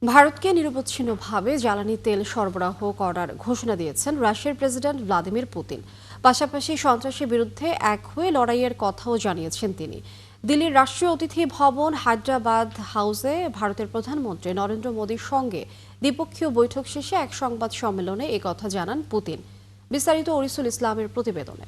ভারতকে নিরবচ্ছিন্নভাবে জ্বালানি তেল সরবরাহ করার ঘোষণা দিয়েছেন রাশিয়ার প্রেসিডেন্ট ভ্লাদিমির পুতিন। পাশাপাশি সন্ত্রাসের বিরুদ্ধে এক হয়ে লড়াইয়ের কথাও জানিয়েছেন তিনি। দিল্লির রাষ্ট্রীয় অতিথি ভবন হায়দ্রাবাদ হাউসে ভারতের প্রধানমন্ত্রী নরেন্দ্র মোদীর সঙ্গে দ্বিপক্ষীয় বৈঠক শেষে এক সংবাদ সম্মেলনে একথা জানান পুতিন। বিস্তারিত অরিসুল ইসলামের প্রতিবেদনে।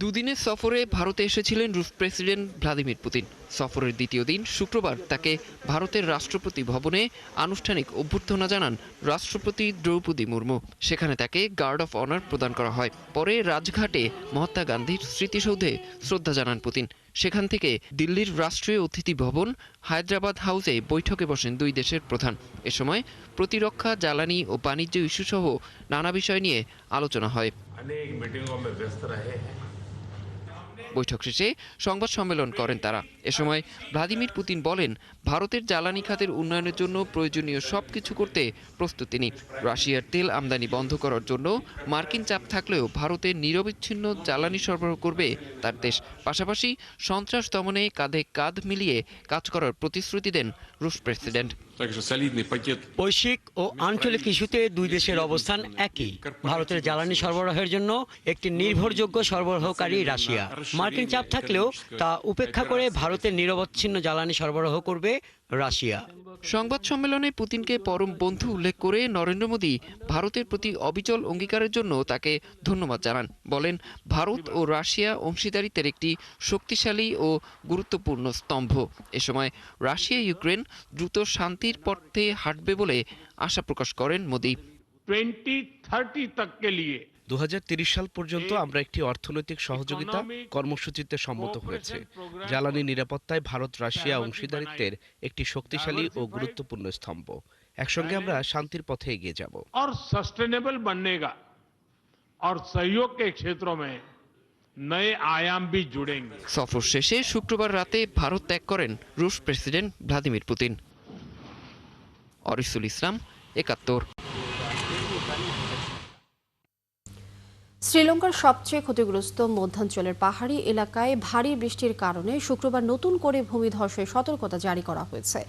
দুদিনের সফরে ভারতে এসেছিলেন রুশ প্রেসিডেন্ট ভ্লাদিমির পুতিন। সফরের দ্বিতীয় দিন শুক্রবার তাকে ভারতের রাষ্ট্রপতি ভবনে আনুষ্ঠানিক অভ্যর্থনা জানান রাষ্ট্রপতি দ্রৌপদী মুর্মু। সেখানে তাকে গার্ড অফ অনার প্রদান করা হয়। পরে রাজঘাটে মহাত্মা গান্ধীর স্মৃতিসৌধে শ্রদ্ধা জানান পুতিন। সেখান থেকে দিল্লির রাষ্ট্রীয় অতিথি ভবন হায়দ্রাবাদ হাউসে বৈঠকে বসেন দুই দেশের প্রধান। এ সময় প্রতিরক্ষা, জ্বালানি ও বাণিজ্য ইস্যুসহ নানা বিষয় নিয়ে আলোচনা হয়। বৈঠক শেষে সংবাদ সম্মেলন করেন তারা। এ সময় ভ্লাদিমির পুতিন বলেন, ভারতের জ্বালানি খাতের উন্নয়নের জন্য প্রয়োজনীয় সবকিছু করতে প্রস্তুত তিনি। রাশিয়ার তেল আমদানি বন্ধ করার জন্য মার্কিন চাপ থাকলেও ভারতের নিরবিচ্ছিন্ন জ্বালানি সরবরাহ করবে তার দেশ। পাশাপাশি সন্ত্রাস দমনে কাঁধে কাঁধ মিলিয়ে কাজ করার প্রতিশ্রুতি দেন রুশ প্রেসিডেন্ট। বৈশ্বিক ও আঞ্চলিক ইস্যুতে দুই দেশের অবস্থান একই। ভারতের জ্বালানি সরবরাহের জন্য একটি নির্ভরযোগ্য সরবরাহকারী রাশিয়া। মার্কিন চাপ থাকলেও তা উপেক্ষা করে ভারতের নিরবচ্ছিন্ন জ্বালানি সরবরাহ করবে রাশিয়া। সংবাদ সম্মেলনে পুতিনকে পরম বন্ধু উল্লেখ করে নরেন্দ্র মোদী ভারতের প্রতি অবিচল অঙ্গীকারের জন্য তাকে ধন্যবাদ জানান। বলেন, ভারত ও রাশিয়া অংশীদারিত্বের একটি শক্তিশালী ও গুরুত্বপূর্ণ স্তম্ভ। এ সময় রাশিয়া ইউক্রেন দ্রুত শান্তির পথে হাঁটবে বলে আশা প্রকাশ করেন মোদী। 2030 तक के लिए 2030 সাল পর্যন্ত আমরা একটি অর্থনৈতিক সহযোগিতা কর্মসূচিতে সম্মত হয়েছে। জ্বালানি নিরাপত্তায় ভারত রাশিয়া অংশীদারিত্বের একটি শক্তিশালী ও গুরুত্বপূর্ণ স্তম্ভ। একসঙ্গে আমরা শান্তির পথে এগিয়ে যাব। और सस्टेनेबल बनने का और सहयोग के क्षेत्रों में नए आयाम भी जुड़ेंगे। সফর শেষে শুক্রবার রাতে ভারত ত্যাগ করেন রুশ প্রেসিডেন্ট ভ্লাদিমির পুতিন। অরিসুল ইসলাম, ৭১। শ্রীলঙ্কার সবচেয়ে ক্ষতিগ্রস্ত মধ্যাঞ্চলের পাহাড়ি এলাকায় ভারী বৃষ্টির কারণে শুক্রবার নতুন করে ভূমিধসের সতর্কতা জারি করা হয়েছে।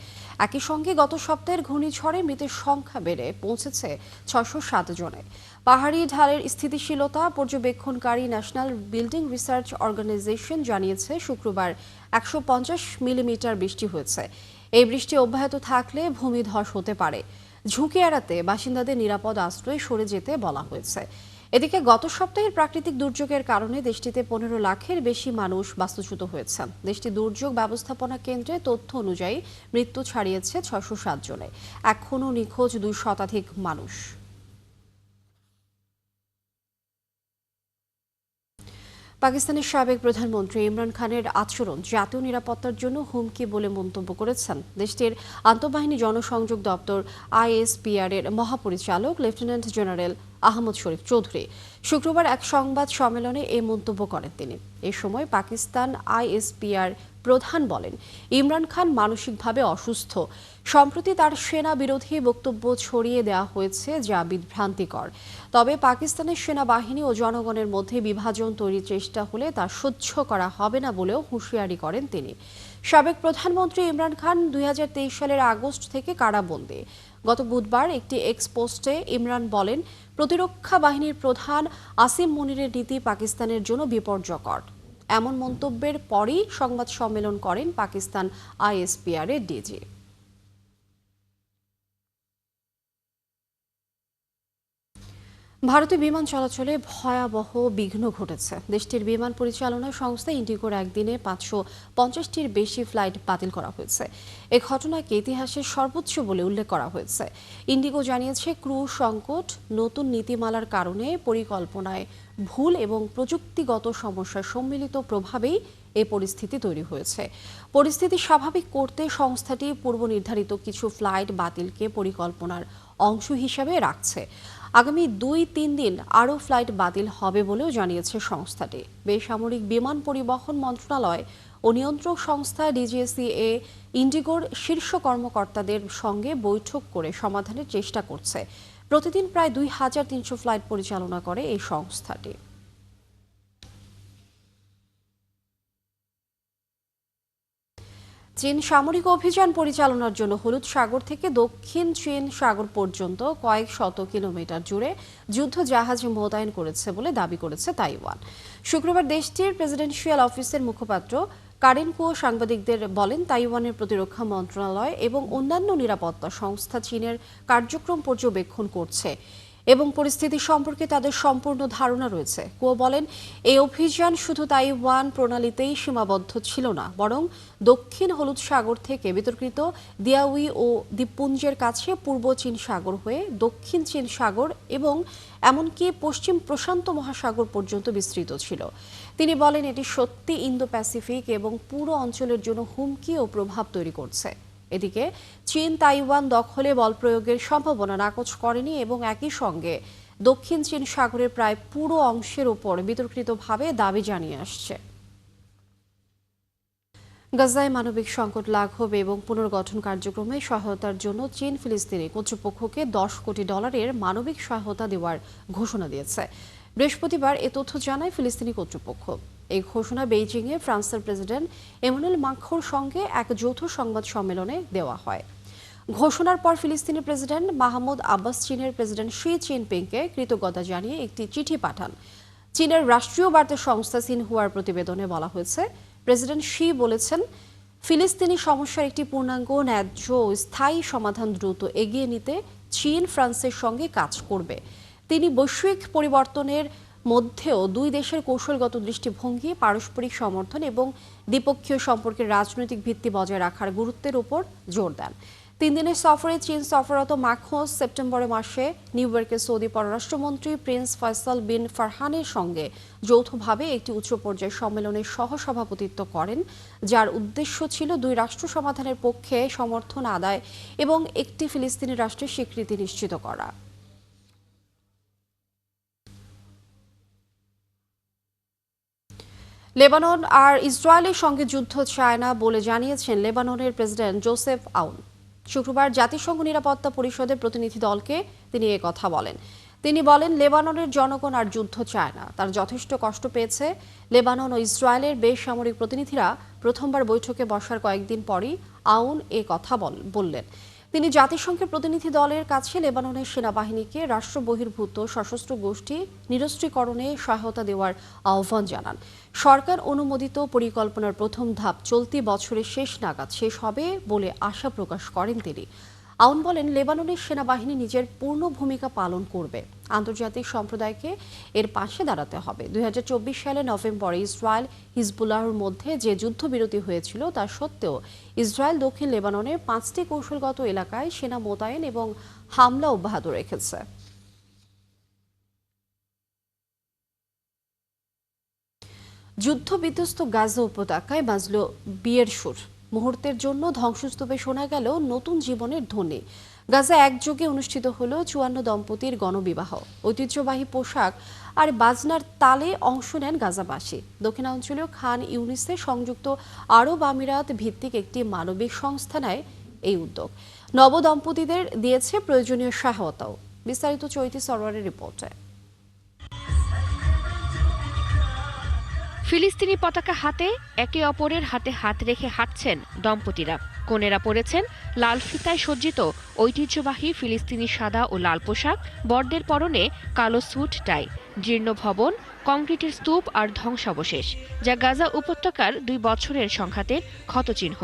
একই সঙ্গে গত সপ্তাহের ঘূর্ণিঝড়ে মৃতের সংখ্যা বেড়ে পৌঁছেছে ৬০৭ জনে। পাহাড়ি ঢালের স্থিতিশীলতা পর্যবেক্ষণকারী ন্যাশনাল বিল্ডিং রিসার্চ অর্গানাইজেশন জানিয়েছে শুক্রবার ১৫০ মিলিমিটার বৃষ্টি হয়েছে। এই বৃষ্টি অব্যাহত থাকলে ভূমিধস হতে পারে। ঝুঁকি এড়াতে বাসিন্দাদের নিরাপদ আশ্রয়ে সরে যেতে বলা হয়েছে। এদিকে গত সপ্তাহের প্রাকৃতিক দুর্যোগের কারণে দেশটিতে ১৫ লাখের বেশি মানুষ বাস্তুচ্যুত হয়েছেন। দেশটি দুর্যোগ ব্যবস্থাপনা কেন্দ্রে তথ্য অনুযায়ী মৃত্যু ছাড়িয়েছে ৬০৭ জনে। এখনও নিখোঁজ ২ শতাধিক মানুষ। পাকিস্তানের সাবেক প্রধানমন্ত্রী ইমরান খানের আচরণ জাতীয় নিরাপত্তার জন্য হুমকি বলে মন্তব্য করেছেন দেশটির আন্তঃবাহিনী জনসংযোগ দপ্তর ISPR এর মহাপরিচালক লেফটেন্যান্ট জেনারেল আহমদ শরীফ চৌধুরী। শুক্রবার এক সংবাদ সম্মেলনে এই মন্তব্য করেন তিনি। এ সময় পাকিস্তান ISPR প্রধান বলেন, ইমরান খান মানসিকভাবে অসুস্থ। সম্প্রতি তার সেনা বিরোধী বক্তব্য ছড়িয়ে দেওয়া হয়েছে, যা বিভ্রান্তিকর। তবে পাকিস্তানের সেনাবাহিনী ও জনগণের মধ্যে বিভাজন তৈরির চেষ্টা হলে তা সহ্য করা হবে না বলেও হুঁশিয়ারি করেন তিনি। সাবেক প্রধানমন্ত্রী ইমরান খান ২০২৩ সালের আগস্ট থেকে কারাবন্দী। গত বুধবার একটি এক্স পোস্টে ইমরান বলেন, প্রতিরক্ষা বাহিনীর প্রধান আসিম মুনিরের নীতি পাকিস্তানের জন্য বিপর্যকর। এমন মন্তব্যের পরই সংবাদ সম্মেলন করেন পাকিস্তান ISPR এর ডিজি। ভারতে বিমান চলাচলে ভয়াবহ বিঘ্ন ঘটেছে। দেশটির বিমান পরিচালনা সংস্থা ইন্ডিগোর একদিনে ৫৫০টির বেশি ফ্লাইট বাতিল করা হয়েছে। এ ঘটনাকে ইতিহাসের সর্বোচ্চ বলে উল্লেখ করা হয়েছে। ইন্ডিগো জানিয়েছে, ক্রু সংকট, নতুন নীতিমালার কারণে পরিকল্পনায় ভুল এবং প্রযুক্তিগত সমস্যার সম্মিলিত প্রভাবেই এই পরিস্থিতি তৈরি হয়েছে। পরিস্থিতি স্বাভাবিক করতে সংস্থাটি পূর্ব নির্ধারিত কিছু ফ্লাইট বাতিলকে পরিকল্পনার অংশ হিসাবে রাখছে। আগামী ২-৩ দিন আরও ফ্লাইট বাতিল হবে বলেও জানিয়েছে সংস্থাটি। বেসামরিক বিমান পরিবহন মন্ত্রণালয় ও নিয়ন্ত্রক সংস্থা DGCA ইন্ডিগোর শীর্ষ কর্মকর্তাদের সঙ্গে বৈঠক করে সমাধানের চেষ্টা করছে। প্রতিদিন প্রায় ২৩০০ ফ্লাইট পরিচালনা করে এই সংস্থাটি। চীন সামরিক অভিযান পরিচালনার জন্য হলুদ সাগর থেকে দক্ষিণ চীন সাগর পর্যন্ত কয়েক শত কিলোমিটার জুড়ে যুদ্ধ জাহাজ মোতায়েন করেছে বলে দাবি করেছে তাইওয়ান। শুক্রবার দেশটির প্রেসিডেন্সিয়াল অফিসের মুখপাত্র কারেন কুও সাংবাদিকদের বলেন, তাইওয়ানের প্রতিরক্ষা মন্ত্রণালয় এবং অন্যান্য নিরাপত্তা সংস্থা চীনের কার্যক্রম পর্যবেক্ষণ করছে এবং পরিস্থিতি সম্পর্কে তাদের সম্পূর্ণ ধারণা রয়েছে। কুও বলেন, এই অভিযান শুধু তাইওয়ান প্রণালীতেই সীমাবদ্ধ ছিল না, বরং দক্ষিণ হলুদ সাগর থেকে বিতর্কিত দিয়াউই ও দ্বীপপুঞ্জের কাছে পূর্ব চীন সাগর হয়ে দক্ষিণ চীন সাগর এবং এমনকি পশ্চিম প্রশান্ত মহাসাগর পর্যন্ত বিস্তৃত ছিল। তিনি বলেন, এটি সত্যি ইন্দো প্যাসিফিক এবং পুরো অঞ্চলের জন্য হুমকি ও প্রভাব তৈরি করছে। এদিকে চীন তাইওয়ান দখলে বল প্রয়োগের সম্ভাবনা নাকচ করেনি এবং একই সঙ্গে দক্ষিণ চীন সাগরের প্রায় পুরো অংশের উপর বিতর্কিতভাবে দাবি জানিয়ে আসছে। গাজায় মানবিক সংকট লাঘব এবং পুনর্গঠন কার্যক্রমে সহায়তার জন্য চীন ফিলিস্তিনি কর্তৃপক্ষকে $10 কোটি মানবিক সহায়তা দেওয়ার ঘোষণা দিয়েছে। বৃহস্পতিবার এ তথ্য জানায় ফিলিস্তিনি কর্তৃপক্ষ। এই ঘোষণা বেইজিংয়ে ফ্রান্সের প্রেসিডেন্ট এমানুয়েল মাখোঁর সঙ্গে এক যৌথ সংবাদ সম্মেলনে দেওয়া হয়। ঘোষণার পর ফিলিস্তিনি প্রেসিডেন্ট মাহমুদ আব্বাস চীনের প্রেসিডেন্ট শি জিনপিংকে কৃতজ্ঞতা জানিয়ে একটি চিঠি পাঠান। চীনের রাষ্ট্রীয় বার্তা সংস্থা সিনহুয়ার প্রতিবেদনে বলা হয়েছে, প্রেসিডেন্ট শি বলেছেন, ফিলিস্তিনি সমস্যার একটি পূর্ণাঙ্গ, ন্যায্য ও স্থায়ী সমাধান দ্রুত এগিয়ে নিতে চীন ফ্রান্সের সঙ্গে কাজ করবে। তিনি বৈশ্বিক পরিবর্তনের মধ্যেও দুই দেশের কৌশলগত দৃষ্টিভঙ্গি, পারস্পরিক সমর্থন এবং দ্বিপক্ষীয় সম্পর্কের রাজনৈতিক ভিত্তি বজায় রাখার গুরুত্বের উপর জোর দেন। 3 দিনের সফরে চীন সফররত মাখোঁ সেপ্টেম্বর মাসে নিউ ইয়র্কে সৌদি পররাষ্ট্রমন্ত্রী প্রিন্স ফয়সাল বিন ফারহানের সঙ্গে যৌথভাবে একটি উচ্চ পর্যায়ের সম্মেলনের সহসভাপতিত্ব করেন, যার উদ্দেশ্য ছিল দুই রাষ্ট্র সমাধানের পক্ষে সমর্থন আদায় এবং একটি ফিলিস্তিনি রাষ্ট্রের স্বীকৃতি নিশ্চিত করা। লেবানন আর ইসরায়েলের সঙ্গে যুদ্ধ চায় না বলে জানিয়েছেন লেবাননের প্রেসিডেন্ট জোসেফ আউন। শুক্রবার জাতিসংঘ নিরাপত্তা পরিষদের প্রতিনিধি দলকে তিনি কথা বলেন। তিনি বলেন, লেবাননের জনগণ আর যুদ্ধ চায় না, তার যথেষ্ট কষ্ট পেয়েছে। লেবানন ও ইসরায়েলের বেসামরিক প্রতিনিধিরা প্রথমবার বৈঠকে বসার কয়েকদিন পরই আউন এ কথা বললেন। তিনি জাতিসংঘের প্রতিনিধি দলের কাছে লেবাননের সেনাবাহিনীকে রাষ্ট্র বহির্ভূত সশস্ত্র গোষ্ঠী নিরস্ত্রীকরণে সহায়তা দেওয়ার আহ্বান জানান। সরকার অনুমোদিত পরিকল্পনার প্রথম ধাপ চলতি বছরের শেষ নাগাদ শেষ হবে বলে আশা প্রকাশ করেন তিনি। আউন বলেন, লেবাননের সেনাবাহিনী নিজের পূর্ণ ভূমিকা পালন করবে। আন্তর্জাতিক সম্প্রদায়কে এর পাশে দাঁড়াতে হবে। 2024 সালের নভেম্বরে ইসরায়েল হিজবুল্লাহর মধ্যে যে যুদ্ধবিরতি হয়েছিল তা সত্ত্বেও ইসরায়েল দক্ষিণ লেবাননের 5টি কৌশলগত এলাকায় সেনা মোতায়েন এবং হামলা অব্যাহত রেখেছে। যুদ্ধ বিধ্বস্ত গাজা উপত্যকায় বাজল বিয়ের সুর। মুহূর্তের জন্য ধ্বংসস্তূপে শোনা গেল নতুন জীবনের ধ্বনি। গাজা একযোগে অনুষ্ঠিত হলো 54 দম্পতির গণবিবাহ। ঐতিহ্যবাহী পোশাক আর বাজনার তালে অংশ নেন গাজাবাসী। দক্ষিণাঞ্চলীয় খান ইউনিসে সংযুক্ত আরব আমিরাত ভিত্তিক একটি মানবিক সংস্থা নেয় এই উদ্যোগ। নবদম্পতিদের দিয়েছে প্রয়োজনীয় সহায়তাও। বিস্তারিত চৈতি সরওয়ারের রিপোর্টে। ফিলিস্তিনি পতাকা হাতে একে অপরের হাতে হাত রেখে হাঁটছেন দম্পতিরা। কনেরা পরেছেন লাল ফিতায় সজ্জিত ঐতিহ্যবাহী ফিলিস্তিনি সাদা ও লাল পোশাক, বরদের পরনে কালো স্যুট টাই। জীর্ণ ভবন, কংক্রিটের স্তূপ আর ধ্বংসাবশেষ, যা গাজা উপত্যকার 2 বছরের সংঘাতের ক্ষতচিহ্ন।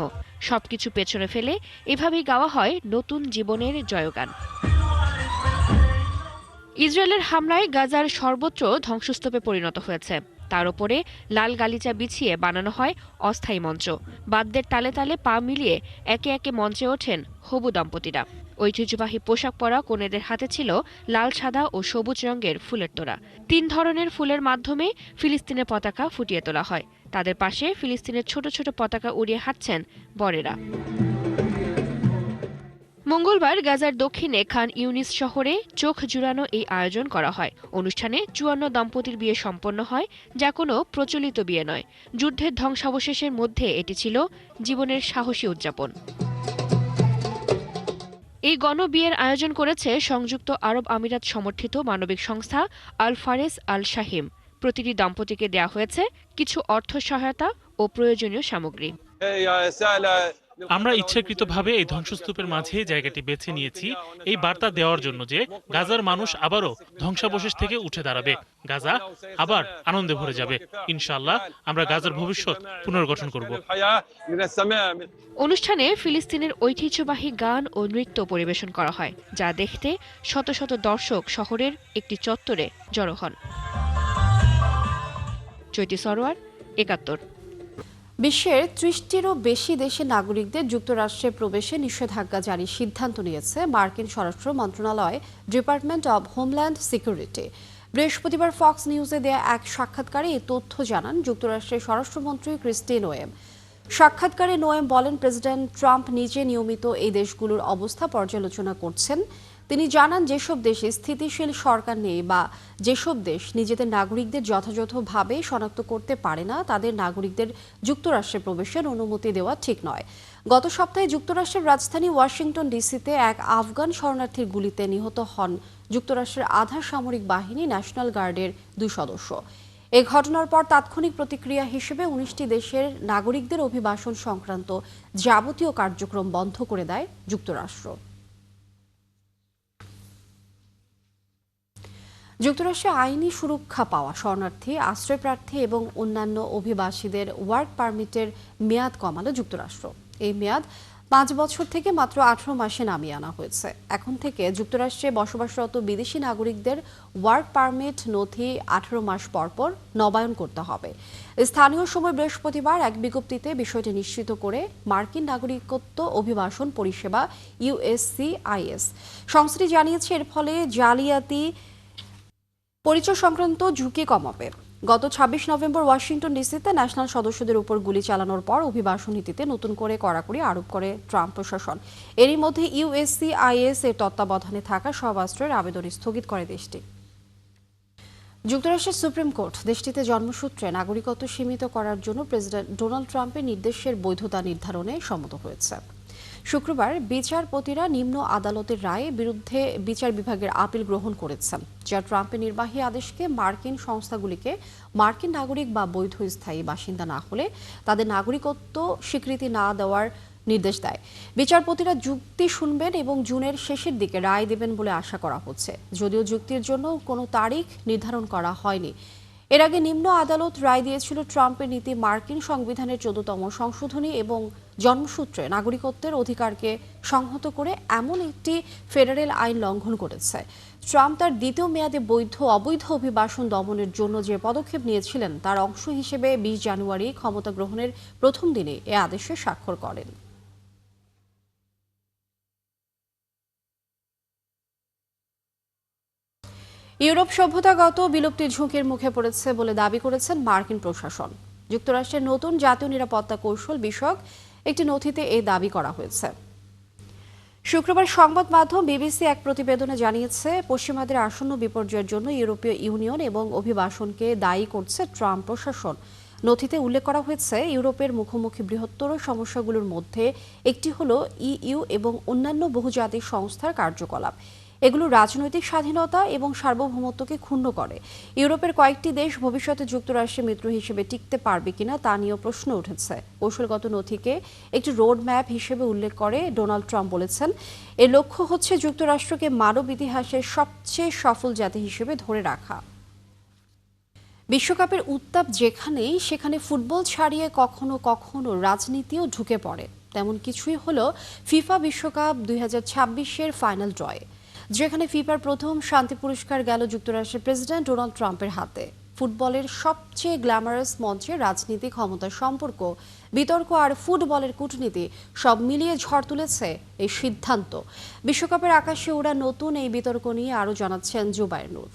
সবকিছু পেছনে ফেলে এভাবেই গাওয়া হয় নতুন জীবনের জয়গান। ইসরায়েলের হামলায় গাজার সর্বত্র ধ্বংসস্তূপে পরিণত হয়েছে। তার উপরে লাল গালিচা বিছিয়ে বানানো হয় অস্থায়ী মঞ্চ। বাদ্যের তালে তালে পা মিলিয়ে একে একে মঞ্চে ওঠেন হবু দম্পতিরা। ঐতিহ্যবাহী পোশাক পরা কনেদের হাতে ছিল লাল, সাদা ও সবুজ রঙের ফুলের তোড়া। 3 ধরনের ফুলের মাধ্যমে ফিলিস্তিনের পতাকা ফুটিয়ে তোলা হয়। তাদের পাশে ফিলিস্তিনের ছোট ছোট পতাকা উড়িয়ে হাঁটছেন বরেরা। মঙ্গলবার গাজার দক্ষিণে খান ইউনিস শহরে চোখ জুড়ানো এই আয়োজন করা হয়। অনুষ্ঠানে 54 দম্পতির বিয়ে সম্পন্ন হয়, যা কোনো প্রচলিত বিয়ে নয়। যুদ্ধের ধ্বংসাবশেষের মধ্যে এটি ছিল জীবনের সাহসী উদযাপন। এই গণবিয়ের আয়োজন করেছে সংযুক্ত আরব আমিরাত সমর্থিত মানবিক সংস্থা আল ফারেস আল শাহিম। প্রতিটি দম্পতিকে দেয়া হয়েছে কিছু অর্থ সহায়তা ও প্রয়োজনীয় সামগ্রী। আমরা ইচ্ছাকৃতভাবে এই ধ্বংসস্তূপের মাঝে জায়গাটি বেছে নিয়েছি এই বার্তা দেওয়ার জন্য যে গাজার মানুষ আবারও ধ্বংসাবশেষ থেকে উঠে দাঁড়াবে, গাজা আবার আনন্দে ভরে যাবে। ইনশাআল্লাহ আমরা গাজার ভবিষ্যৎ পুনর্গঠন করব। অনুষ্ঠানে ফিলিস্তিনের ঐতিহ্যবাহী গান ও নৃত্য পরিবেশন করা হয়, যা দেখতে শত শত দর্শক শহরের একটি চত্বরে জড়ো হন। চৈতি সরোয়ার, ৭১। বিশ্বের ৩০টিরও বেশি দেশের নাগরিকদের যুক্তরাষ্ট্রে প্রবেশে নিষেধাজ্ঞা জারির সিদ্ধান্ত নিয়েছে মার্কিন স্বরাষ্ট্র মন্ত্রণালয়, ডিপার্টমেন্ট অব হোমল্যান্ড সিকিউরিটি। বৃহস্পতিবার ফক্স নিউজে দেয়া এক সাক্ষাৎকারে এই তথ্য জানান যুক্তরাষ্ট্রের স্বরাষ্ট্রমন্ত্রী ক্রিস্টি নোয়েম। সাক্ষাৎকারে নোয়েম বলেন, প্রেসিডেন্ট ট্রাম্প নিজে নিয়মিত এই দেশগুলোর অবস্থা পর্যালোচনা করছেন। তিনি জানান, যেসব দেশে স্থিতিশীল সরকার নেই বা যেসব দেশ নিজেদের নাগরিকদের যথাযথভাবে শনাক্ত করতে পারে না, তাদের নাগরিকদের যুক্তরাষ্ট্রে প্রবেশের অনুমতি দেওয়া ঠিক নয়। গত সপ্তাহে যুক্তরাষ্ট্রের রাজধানী ওয়াশিংটন ডিসিতে এক আফগান শরণার্থীর গুলিতে নিহত হন যুক্তরাষ্ট্রের আধা সামরিক বাহিনী ন্যাশনাল গার্ডের 2 সদস্য। এ ঘটনার পর তাৎক্ষণিক প্রতিক্রিয়া হিসেবে 19টি দেশের নাগরিকদের অভিবাসন সংক্রান্ত যাবতীয় কার্যক্রম বন্ধ করে দেয় যুক্তরাষ্ট্র। যুক্তরাষ্ট্রে আইনি সুরক্ষা পাওয়া শরণার্থী, আশ্রয়প্রার্থী এবং অন্যান্য অভিবাসীদের ওয়ার্ক পারমিটের মেয়াদ কমালো যুক্তরাষ্ট্র। এই মেয়াদ 5 বছর থেকে মাত্র 18 মাসে নামিয়ে আনা হয়েছে। এখন থেকে যুক্তরাষ্ট্রে বসবাসরত বিদেশি নাগরিকদের ওয়ার্ক পারমিট নথি 18 মাস পর পর নবায়ন করতে হবে। স্থানীয় সময় বৃহস্পতিবার এক বিজ্ঞপ্তিতে বিষয়টি নিশ্চিত করে মার্কিন নাগরিকত্ব অভিবাসন পরিষেবা USCIS সংস্থাটি জানিয়েছে, এর ফলে জালিয়াতি পরিচয় সংক্রান্ত ঝুঁকি কমাবে। গত 26 নভেম্বর ওয়াশিংটন ডিসিতে ন্যাশনাল সদস্যদের উপর গুলি চালানোর পর অভিবাসন নীতিতে নতুন করে কড়াকড়ি আরোপ করে ট্রাম্প প্রশাসন। এরই মধ্যে USCIS এর তত্ত্বাবধানে থাকা সব আশ্রয়ের আবেদন স্থগিত করে দেশটি। যুক্তরাষ্ট্রের সুপ্রিম কোর্ট দেশটিতে জন্মসূত্রে নাগরিকত্ব সীমিত করার জন্য প্রেসিডেন্ট ডোনাল্ড ট্রাম্পের নির্দেশের বৈধতা নির্ধারণে সম্মত হয়েছে। শুক্রবার বিচারপতিরা নিম্ন আদালতের রায়ে বিরুদ্ধে বিচার বিভাগের আপিল গ্রহণ করেছেন, যা ট্রাম্পের নির্বাহী আদেশকে মার্কিন সংস্থাগুলিকে মার্কিন নাগরিক বা বৈধ স্থায়ী বাসিন্দা না হলে তাদের নাগরিকত্ব স্বীকৃতি না দেওয়ার নির্দেশ দেয়। বিচারপতিরা যুক্তি শুনবেন এবং জুনের শেষের দিকে রায় দেবেন বলে আশা করা হচ্ছে, যদিও যুক্তির জন্য কোনো তারিখ নির্ধারণ করা হয়নি। এর আগে নিম্ন আদালত রায় দিয়েছিল ট্রাম্পের নীতি মার্কিন সংবিধানের 14তম সংশোধনী এবং জন্মসূত্রে নাগরিকত্বের অধিকারকে সংহত করে এমন একটি ফেডারেল আইন লঙ্ঘন করেছে। ট্রাম্প তার দ্বিতীয় মেয়াদে বৈধ অবৈধ অভিবাসন দমনের জন্য যে পদক্ষেপ নিয়েছিলেন তার অংশ হিসেবে 20 জানুয়ারি ক্ষমতা গ্রহণের প্রথম দিনে এ আদেশে স্বাক্ষর করেন। ইউরোপ সভ্যতাগত বিলুপ্তির ঝুঁকির মুখে পড়েছে বলে দাবি করেছেন মার্কিন প্রশাসন। যুক্তরাষ্ট্রের নতুন জাতীয় নিরাপত্তা কৌশল বিষয়ক একটি নথিতে এই দাবি করা হয়েছে। শুক্রবার সংবাদ মাধ্যম বিবিসি এক প্রতিবেদনে জানিয়েছে, পশ্চিমাদের আসন্ন বিপর্যয়ের জন্য ইউরোপীয় ইউনিয়ন এবং অভিবাসনকে দায়ী করছে ট্রাম্প প্রশাসন। নথিতে উল্লেখ করা হয়েছে, ইউরোপের মুখোমুখি বৃহত্তর সমস্যাগুলোর মধ্যে একটি হলো EU এবং অন্যান্য বহুজাতিক সংস্থার কার্যকলাপ। এগুলো রাজনৈতিক স্বাধীনতা এবং সার্বভৌমত্বকে ক্ষুণ্ণ করে। ইউরোপের কয়েকটি দেশ ভবিষ্যতে যুক্তরাষ্ট্রের মিত্র হিসেবে টিকতে পারবে কিনা তা নিয়েও প্রশ্ন উঠেছে। কৌশলগত নথিকে একটি রোড ম্যাপ হিসেবে উল্লেখ করে ডোনাল্ড ট্রাম্প বলেছেন, এর লক্ষ্য হচ্ছে যুক্তরাষ্ট্রকে মানব ইতিহাসের সবচেয়ে সফল জাতি হিসেবে ধরে রাখা। বিশ্বকাপের উত্তাপ যেখানেই সেখানে ফুটবল ছাড়িয়ে কখনো কখনো রাজনীতিও ঢুকে পড়ে। তেমন কিছুই হলো ফিফা বিশ্বকাপ 2026-এর ফাইনাল ড্রয়ে, যেখানে ফিফার প্রথম শান্তি পুরস্কার গেল যুক্তরাষ্ট্রের প্রেসিডেন্ট ডোনাল্ড ট্রাম্পের হাতে। ফুটবলের সবচেয়ে গ্ল্যামারাস মঞ্চে রাজনীতি, ক্ষমতার সম্পর্ক, বিতর্ক আর ফুটবলের কূটনীতি সব মিলিয়ে ঝড় তুলেছে এই সিদ্ধান্ত। বিশ্বকাপের আকাশে ওড়া নতুন এই বিতর্ক নিয়ে আরও জানাচ্ছেন জুবায়ের নূর।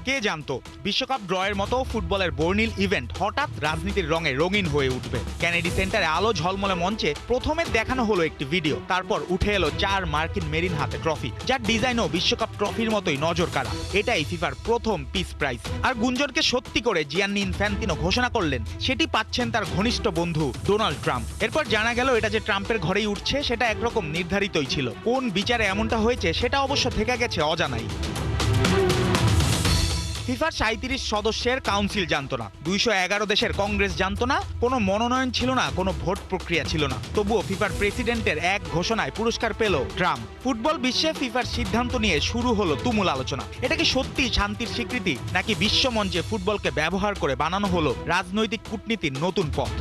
কে জানতো বিশ্বকাপ ড্রয়ের মতো ফুটবলের বর্ণিল ইভেন্ট হঠাৎ রাজনীতির রঙে রঙিন হয়ে উঠবে। কেনেডি সেন্টারে আলো ঝলমলে মঞ্চে প্রথমে দেখানো হলো একটি ভিডিও, তারপর উঠে এলো 4 মার্কিন মেরিন হাতে ট্রফি, যার ডিজাইনও বিশ্বকাপ ট্রফির মতোই নজর কাড়া। এটাই ফিফার প্রথম পিস প্রাইজ। আর গুঞ্জনকে সত্যি করে জিয়ান্নি ইনফ্যান্তিনো ঘোষণা করলেন সেটি পাচ্ছেন তার ঘনিষ্ঠ বন্ধু ডোনাল্ড ট্রাম্প। এরপর জানা গেল এটা যে ট্রাম্পের ঘরেই উঠছে সেটা একরকম নির্ধারিতই ছিল। কোন বিচারে এমনটা হয়েছে সেটা অবশ্য থেকে গেছে অজানাই। ফিফার 37 সদস্যের কাউন্সিল জানতো না, 211 দেশের কংগ্রেস জানতো না, কোনো মনোনয়ন ছিল না, কোনো ভোট প্রক্রিয়া ছিল না। তবুও ফিফার প্রেসিডেন্টের এক ঘোষণায় পুরস্কার পেল ট্রাম্প। ফুটবল বিশ্বে ফিফার সিদ্ধান্ত নিয়ে শুরু হলো তুমুল আলোচনা। এটা কি সত্যি শান্তির স্বীকৃতি, নাকি বিশ্বমঞ্চে ফুটবলকে ব্যবহার করে বানানো হলো রাজনৈতিক কূটনীতির নতুন পথ?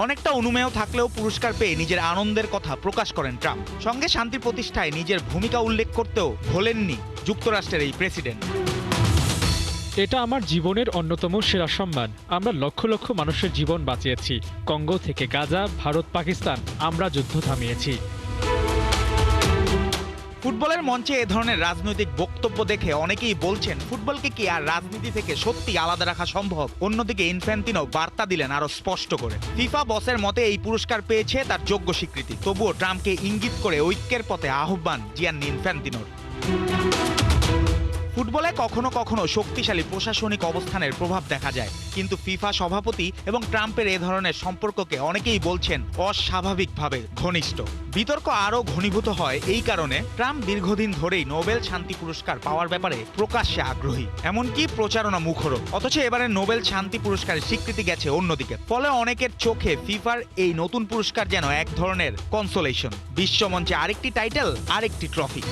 অনেকটা অনুমেয় থাকলেও পুরস্কার পেয়ে নিজের আনন্দের কথা প্রকাশ করেন ট্রাম্প। সঙ্গে শান্তি প্রতিষ্ঠায় নিজের ভূমিকা উল্লেখ করতেও ভোলেননি যুক্তরাষ্ট্রের এই প্রেসিডেন্ট। এটা আমার জীবনের অন্যতম সেরা সম্মান। আমরা লক্ষ লক্ষ মানুষের জীবন বাঁচিয়েছি। কঙ্গো থেকে গাজা, ভারত, পাকিস্তান, আমরা যুদ্ধ থামিয়েছি। ফুটবলের মঞ্চে এ ধরনের রাজনৈতিক বক্তব্য দেখে অনেকেই বলছেন, ফুটবলকে কি আর রাজনীতি থেকে সত্যি আলাদা রাখা সম্ভব? অন্যদিকে ইনফ্যান্তিনো বার্তা দিলেন আরো স্পষ্ট করে। ফিফা বসের মতে এই পুরস্কার পেয়েছে তার যোগ্য স্বীকৃতি। তবুও ট্রাম্পকে ইঙ্গিত করে ঐক্যের পথে আহ্বান জিয়ান্নি ইনফ্যান্তিনোর। ফুটবলে কখনো কখনো শক্তিশালী প্রশাসনিক অবস্থানের প্রভাব দেখা যায়, কিন্তু ফিফা সভাপতি এবং ট্রাম্পের এ ধরনের সম্পর্ককে অনেকেই বলছেন অস্বাভাবিকভাবে ঘনিষ্ঠ। বিতর্ক আরও ঘনীভূত হয় এই কারণে, ট্রাম্প দীর্ঘদিন ধরেই নোবেল শান্তি পুরস্কার পাওয়ার ব্যাপারে প্রকাশ্যে আগ্রহী, এমনকি প্রচারণা মুখরও। অথচ এবারে নোবেল শান্তি পুরস্কারের স্বীকৃতি গেছে অন্যদিকে। ফলে অনেকের চোখে ফিফার এই নতুন পুরস্কার যেন এক ধরনের কনসোলেশন, বিশ্বমঞ্চে আরেকটি টাইটেল, আরেকটি ট্রফি।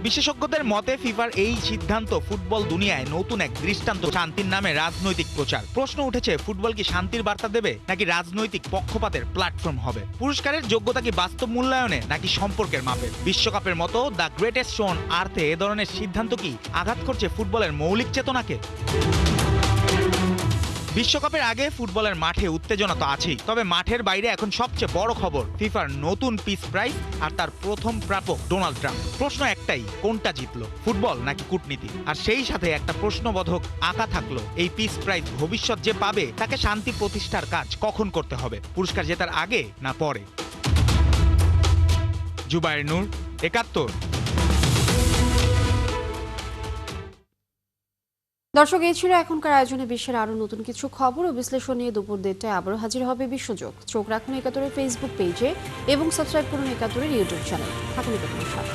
বিশেষজ্ঞদের মতে ফিফার এই সিদ্ধান্ত ফুটবল দুনিয়ায় নতুন এক দৃষ্টান্ত। শান্তির নামে রাজনৈতিক প্রচার। প্রশ্ন উঠেছে, ফুটবল কি শান্তির বার্তা দেবে, নাকি রাজনৈতিক পক্ষপাতের প্ল্যাটফর্ম হবে? পুরস্কারের যোগ্যতা কি বাস্তব মূল্যায়নে, নাকি সম্পর্কের মাপে? বিশ্বকাপের মতো দ্য গ্রেটেস্ট শো অন আর্থে এ ধরনের সিদ্ধান্ত কি আঘাত করছে ফুটবলের মৌলিক চেতনাকে? বিশ্বকাপের আগে ফুটবলের মাঠে উত্তেজনা তো আছেই, তবে মাঠের বাইরে এখন সবচেয়ে বড় খবর ফিফার নতুন পিস প্রাইজ আর তার প্রথম প্রাপক ডোনাল্ড ট্রাম্প। প্রশ্ন একটাই, কোনটা জিতলো, ফুটবল নাকি কূটনীতি? আর সেই সাথে একটা প্রশ্নবোধক আঁকা থাকলো, এই পিস প্রাইজ ভবিষ্যৎ যে পাবে তাকে শান্তি প্রতিষ্ঠার কাজ কখন করতে হবে? পুরস্কার জেতার আগে না পরে? জুবায়ের নূর, ৭১। দর্শক, এই ছিল এখনকার আয়োজনে বিশ্বের আরো নতুন কিছু খবর ও বিশ্লেষণ নিয়ে দুপুর ১:৩০টায় আবারও হাজির হবে বিশ্বযোগ। চোখ রাখুন ৭১-এর ফেসবুক পেজে এবং সাবস্ক্রাইব করুন ৭১-এর ইউটিউব চ্যানেল। থাকুন ৭১-এর সাথে।